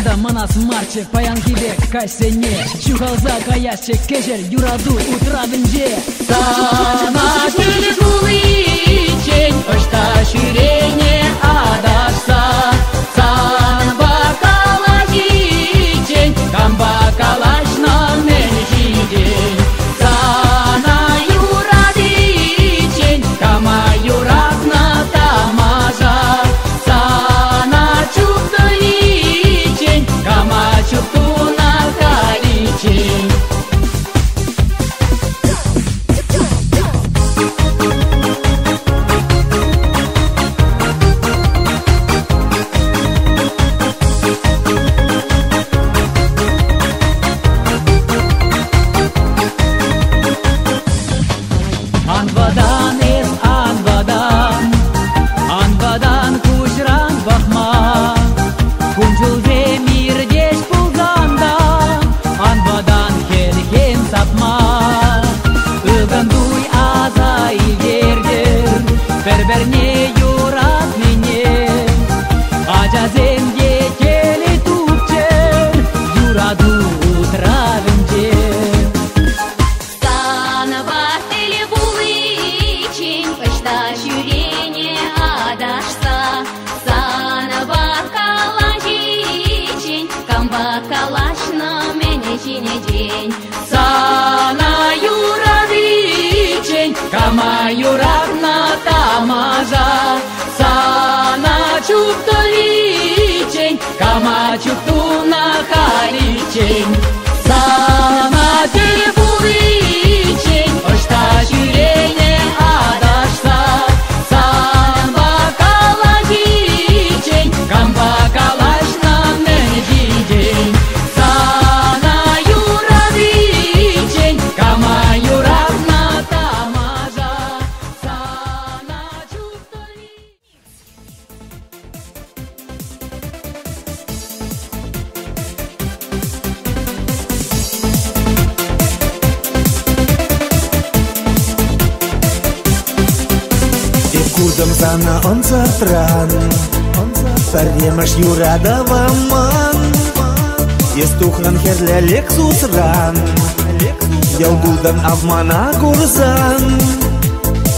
Анда манас марче паян кибек кайсене Чухалза каясче кежер юраду утравинже Сана тилгуличень Ошта ширене адашса Сан бакалачичень Камбакалачна менжидень Сана юрадичень Кама юратна тамажа Сана чуптовичень Кама чуптуна каличень Анвадан кушран бахма Кунжулзе мирдеш пулганда Анвадан хелхем сапма Ыгандуй аза илгердер Берберне юрат мене Ажаземге келе тупче Юраду утравенже Сана юрадичень Кама юратна тамажа Сана чуптовичень Кама чуптуна халичень Сана телебуличень Ошта ширене адашса Сан бакалачичень Камбакалачна менжидень Кудам зана он затран Паремаш юрадава ман Естухран херля лексус ран Ялгудан авмана гурзан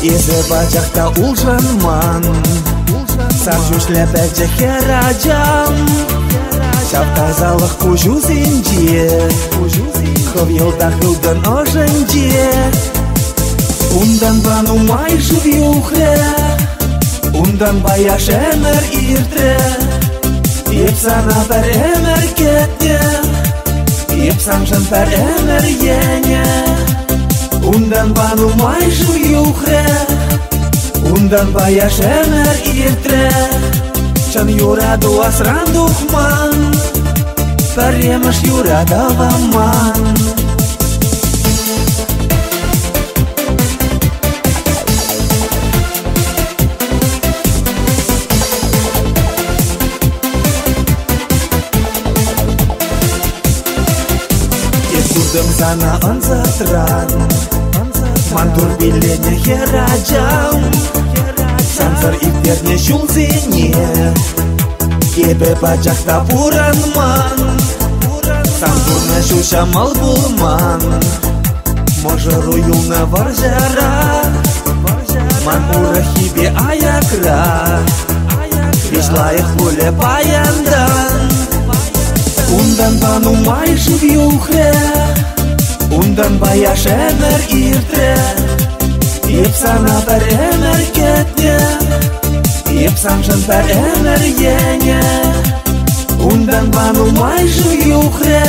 Изе бачахта улжан ман Саржуш лепеджа хераджам Шавта залах кужу зинджи Хов елдах юдан оженджи Ундан бану май живюхре Ундан баяш эмер иртре Епсана пер эмер кетне Епсаншан пер эмер ене Ундан бану май живюхре Ундан баяш эмер иртре Чан юраду асран духман Паремаш юрадава ман Кудам зана он затран Мантур билене хераджам Сансар иктерне шулзине Кебе бачахта буран ман Сантурне шуша малбулман Можару юлна варжара Ман урахибе аякра Вишлаях пуле паяндан Ундан бану май живюхре Ундан баяш эмер иртре Епсана пер эмер кетне Епсаншан пер эмер ене Ундан бану май живюхре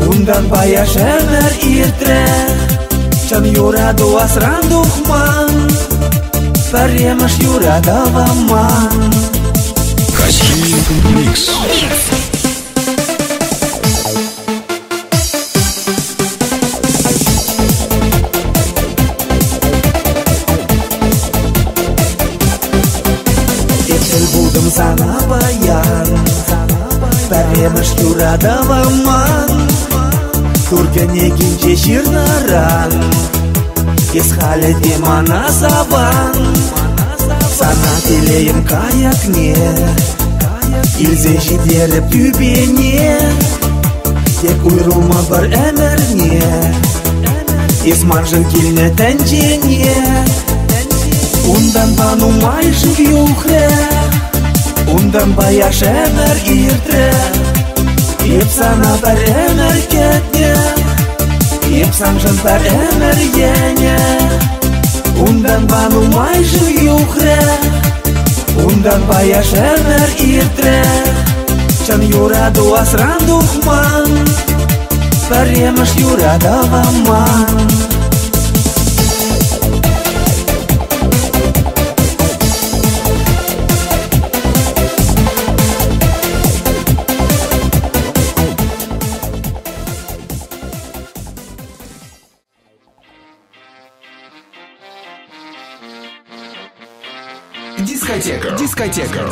Ундан баяш эмер иртре Чан юраду асран духман Паремаш юрадава ман Россия Микс. Будем зана баян Паремаш юрадава ман Тургане гинче ширнаран Исхале демана саван Sana tileyim kayakne Ilze житеріп төбене, тек ұйрылма бір әмірне. Есмаржын келіне тәнжене, ондан банумай жив юхре, ондан баяш әмір иртре. Еп сана бір әмір кетне, еп санжын бір әмір ене. Ондан банумай жив юхре, ondan баяш әмір иртре. Чан юраду асран духман, паремаш юрадава ман. Дискотека.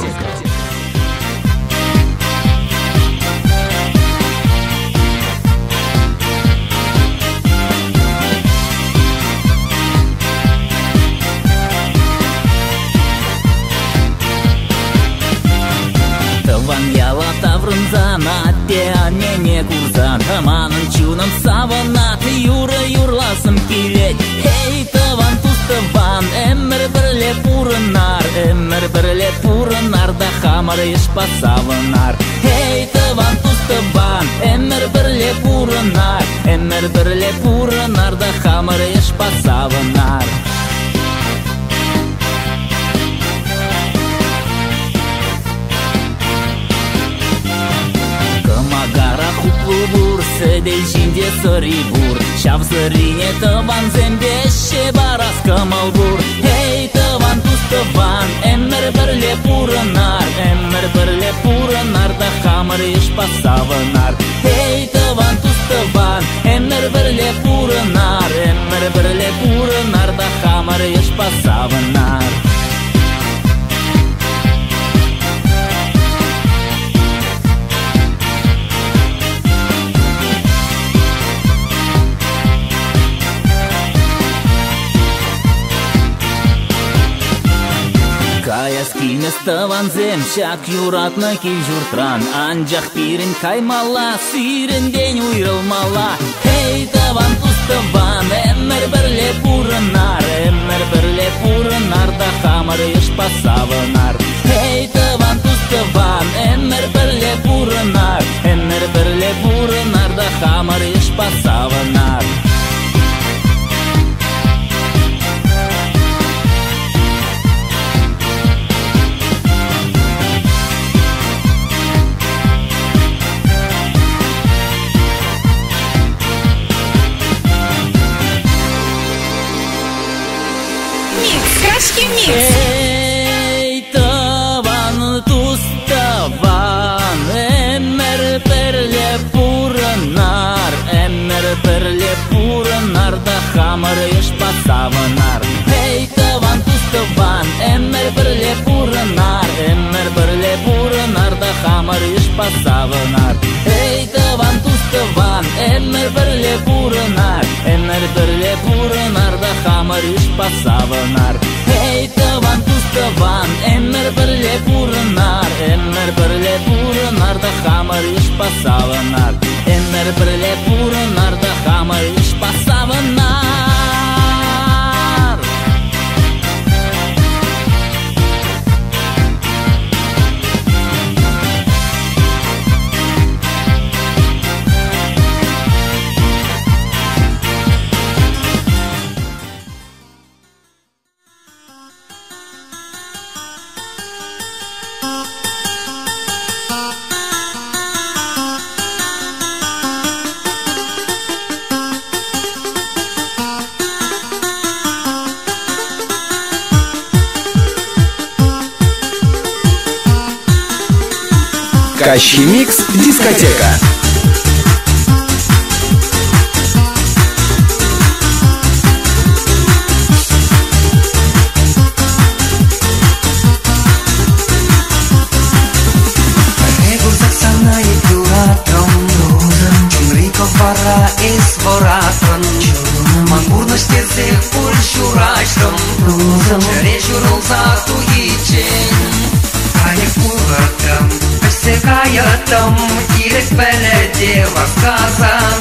Таван яла таврын занат, не курзан. Таманын чунам саванат, юра юрласым келет. Эй, таван туставан, эмір бірле пурынар, эмір бірле пурынар, да хамыр еш пасавынар. Эй, таван туставан, эмір бірле пурынар, эмір бірле пурынар, да хамыр еш пасавынар. Камагара хуплы бур, седей жинде сыры бур. Шав сырине таван зембеше барас камал бур. Эй, таван туставан, эмір бірле пурынар, эмір бірле пурынар, да хамыр еш пасавынар. Эй, таван туставан, эмір бірле пурынар, эмір бірле пурынар, да хамыр еш пасавынар. Кая скинес таван зем, чак юратна кей журтран. Анжақ пирин каймала, сирин день уйрылмала. Эй, таван туставан, эмір бірле пурынар, эмір бірле пурынар, да хамыр еш пасавынар. Эй, таван туставан, эмір бірле пурынар, эмір бірле пурынар, да хамыр еш пасавынар. Эй, таван туставан, эмір бірле пурынар, эмір бірле пурынар, да хамыр еш пасавынар. Эй, таван туставан, эмір бірле пурынар, эмір бірле пурынар, да хамыр еш пасавынар. Эй, таван туставан, эмір бірле пурынар, эмір бірле пурынар, да хамыр еш пасавынар. Эй, таван туставан, эмір бірле пурынар, эмір бірле пурынар, да хамыр еш пасавынар. Эмір бірле пурынар, да хамыр еш пасавынар. Кащимикс дискотека. Rejurul zatul icen, care curătăm Secayatım İrek belediye рассказам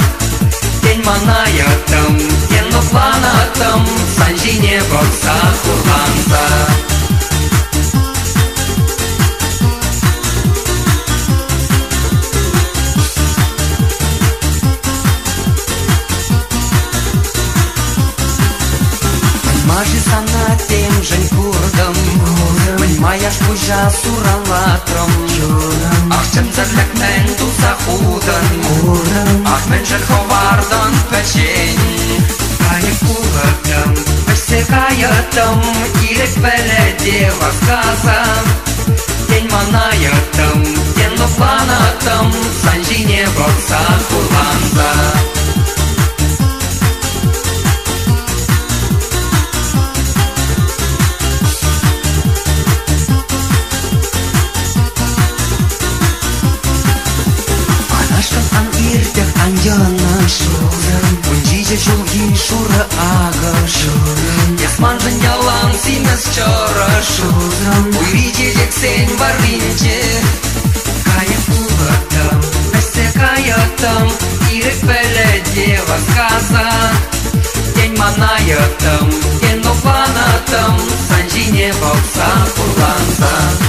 День манayatım Енно планатım Санжине болса курланса Мажи санатем жень курдым Маяш пужа суралатрым Ах чем зарлякмен туса худан Ах мен жер ховардан печень Кайык кулатым Secayatım İrek belediye рассказам День манayatım Енно планатым Санжине болса курланса Янна шурым, унжиже жулги шура ага шурым. Ясманжын ялан симес чора шурым, уйриче жексен варвинче. Кайык улатым, Secayatым, Ирек беледие рассказам. День манayatым, Енно планатым, Санжине болса курланса.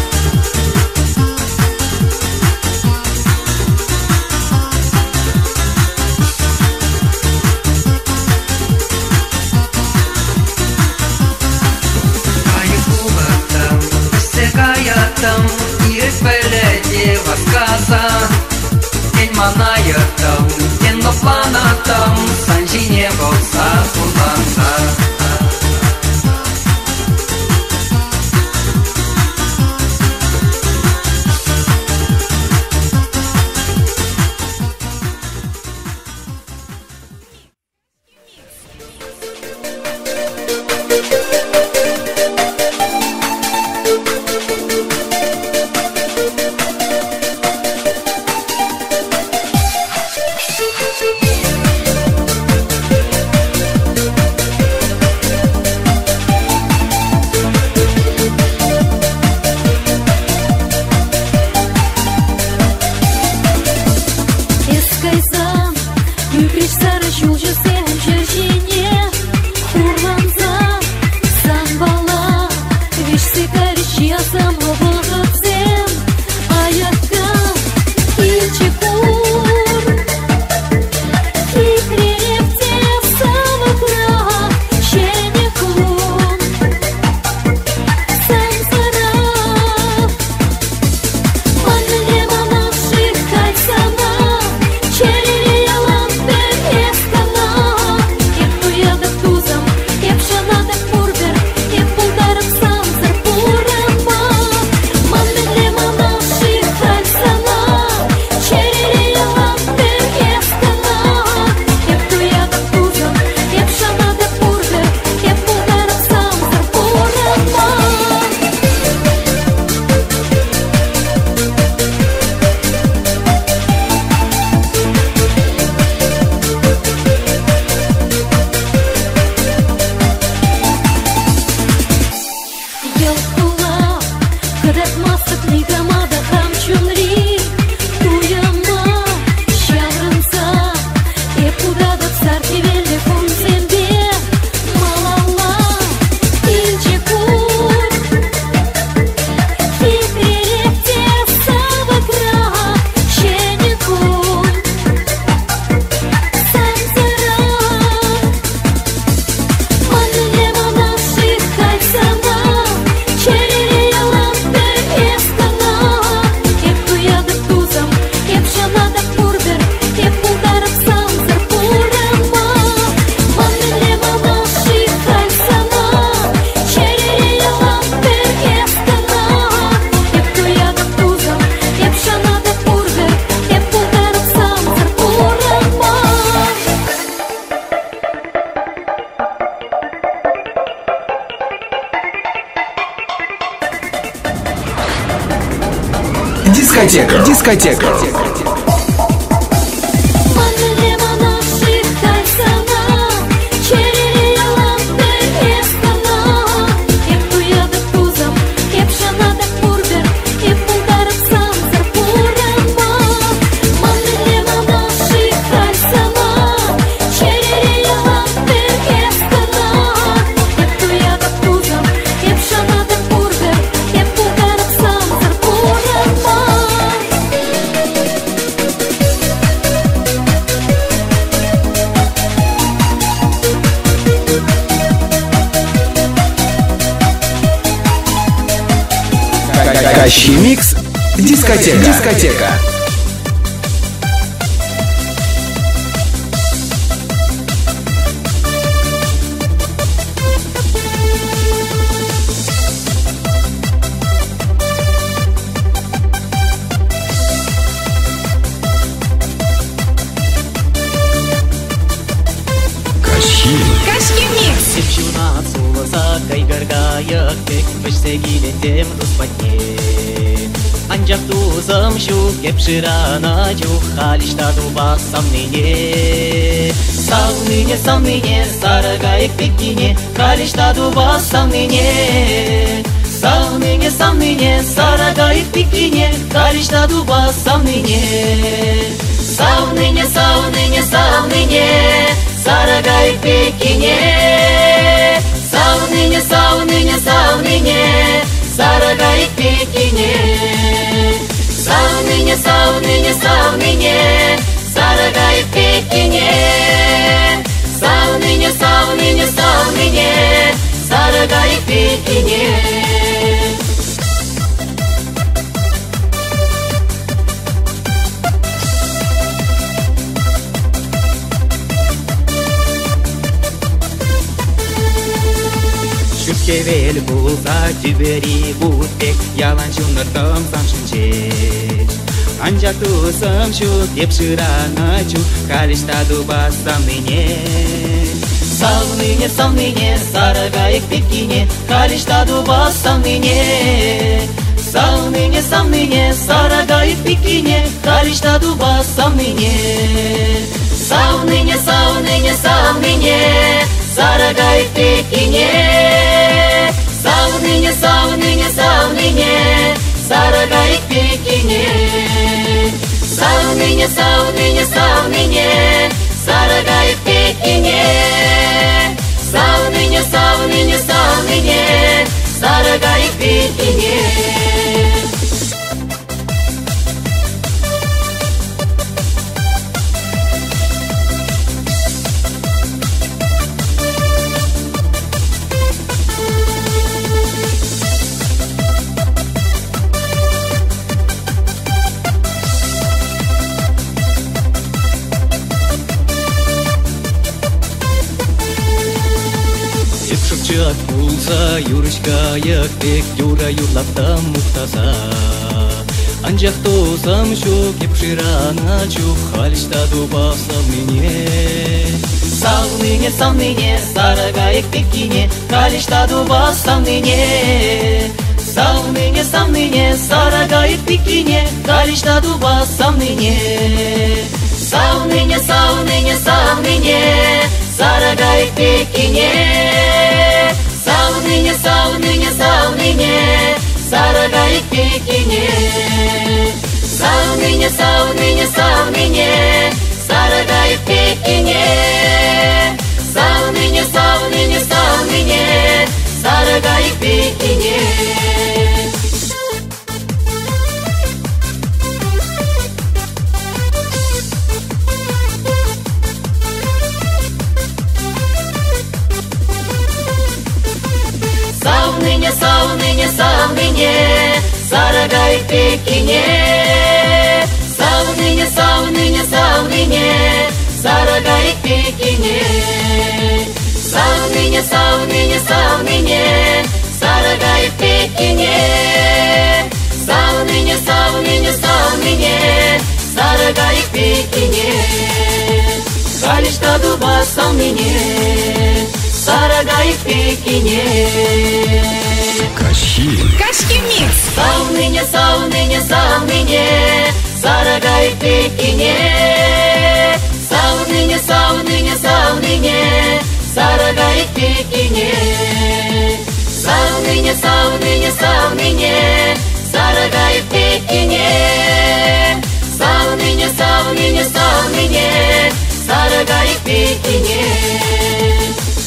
Ирек беледие рассказам День манayatım Енно планатым Санжине болса курланса Дискотека. Кащимикс Дискотека. Девчуна суласа кайгаргая кек пешсе гилендем руспатне Анжак тузам шу кепширана чу халишта дуба самнине Самнине сарагай пекине халишта дуба самнине Самнине сарагай пекине халишта дуба самнине Самнине Сарагай пекине, сауныне, сарагай пекине, сауныне, сарагай пекине, сауныне, сарагай пекине. Кевел булса тибери бутек яланчуныртым самшынче Анжак тусым шу кепширана чу калишта дуба самныне Самныне, сарагай пекине, калишта дуба самныне Самныне, сарагай пекине, калишта дуба самныне Самныне, сарагай пекине Сауныне, сарагай пекине Сауныне, сарагай пекине Сауныне, сарагай пекине Шукчат булса юрышка якбек юра юрлаптам муктаса Анжак тусам шу кепширана чу халишта дуба самныне Самныне, сарагай пекине, калишта дуба самныне Самныне, сарагай пекине, калишта дуба самныне Самныне, сарагай пекине Сауныне, сарагай пекине Сауныне, сарагай пекине Сауныне, сарагай пекине Сауныне, сарагай пекине Сауныне, сарагай пекине Сауныне, сарагай пекине Сауныне, сарагай пекине Калишта дуба самныне Сарагай пекине Кащимикс. Сауныне, сарагай пекине Сауныне, сарагай пекине Сауныне, сарагай пекине Сауныне, сарагай пекине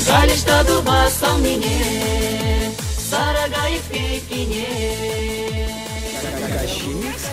Калишта дуба самныне Сарагай пекине Кащимикс.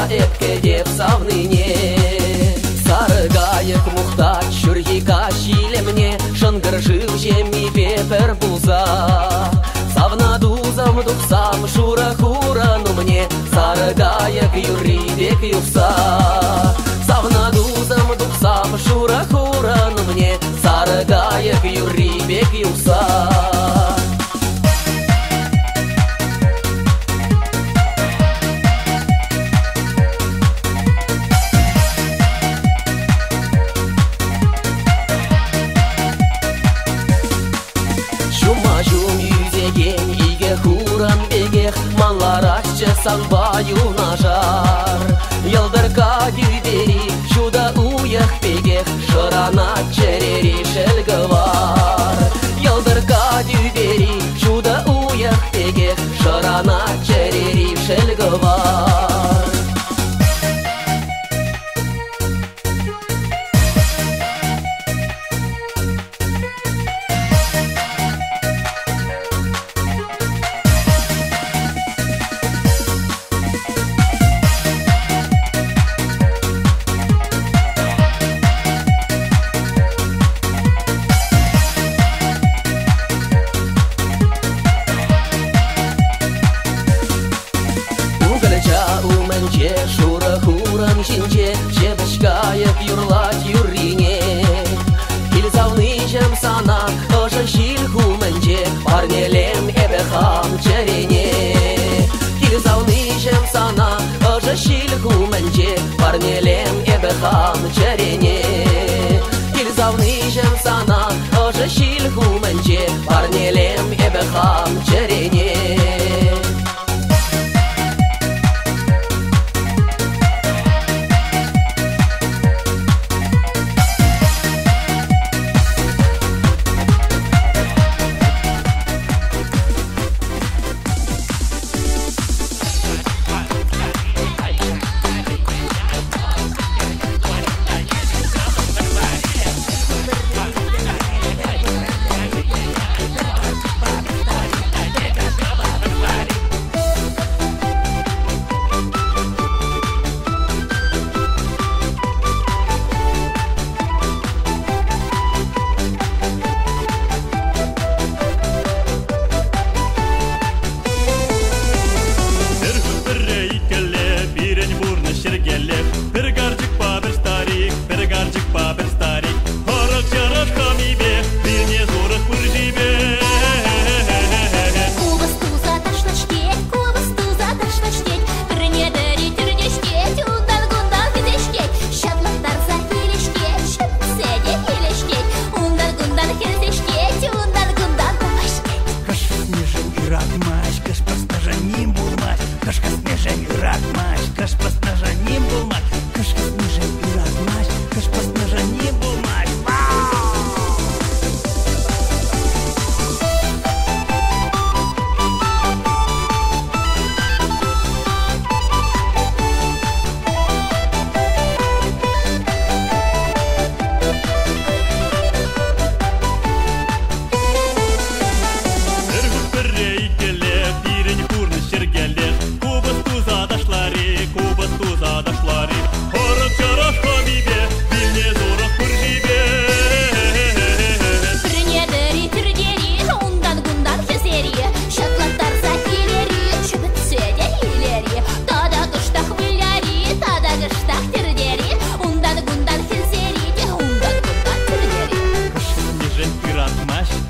эпке деп савныне. Сарыгайык мухтач шүргика шилемне, шынгыр жыл жеми пепер буза. Савнадузам дуксам шура хурану мне, сарыгайык юри бек юкса. Савнадузам дуксам шура хурану мне, сарыгайык юри бек юкса. Санбаю нажар, ялдырка гюбери, шуда уях пегех, шырана черери шелгвар. Ялдырка гюбери, шуда уях пегех, шырана черери шелгвар. Шура хуран шинче, шебешкаев юрлать юрине. Килзавны жем сана, ожа шил хуменче, парнелем эбехам черене. Килзавны жем сана, ожа шил хуменче, парнелем эбехам черене. Килзавны жем сана, ожа шил хуменче, парнелем эбехам черене.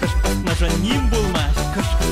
Кыш пасна жаним булмаш, кыш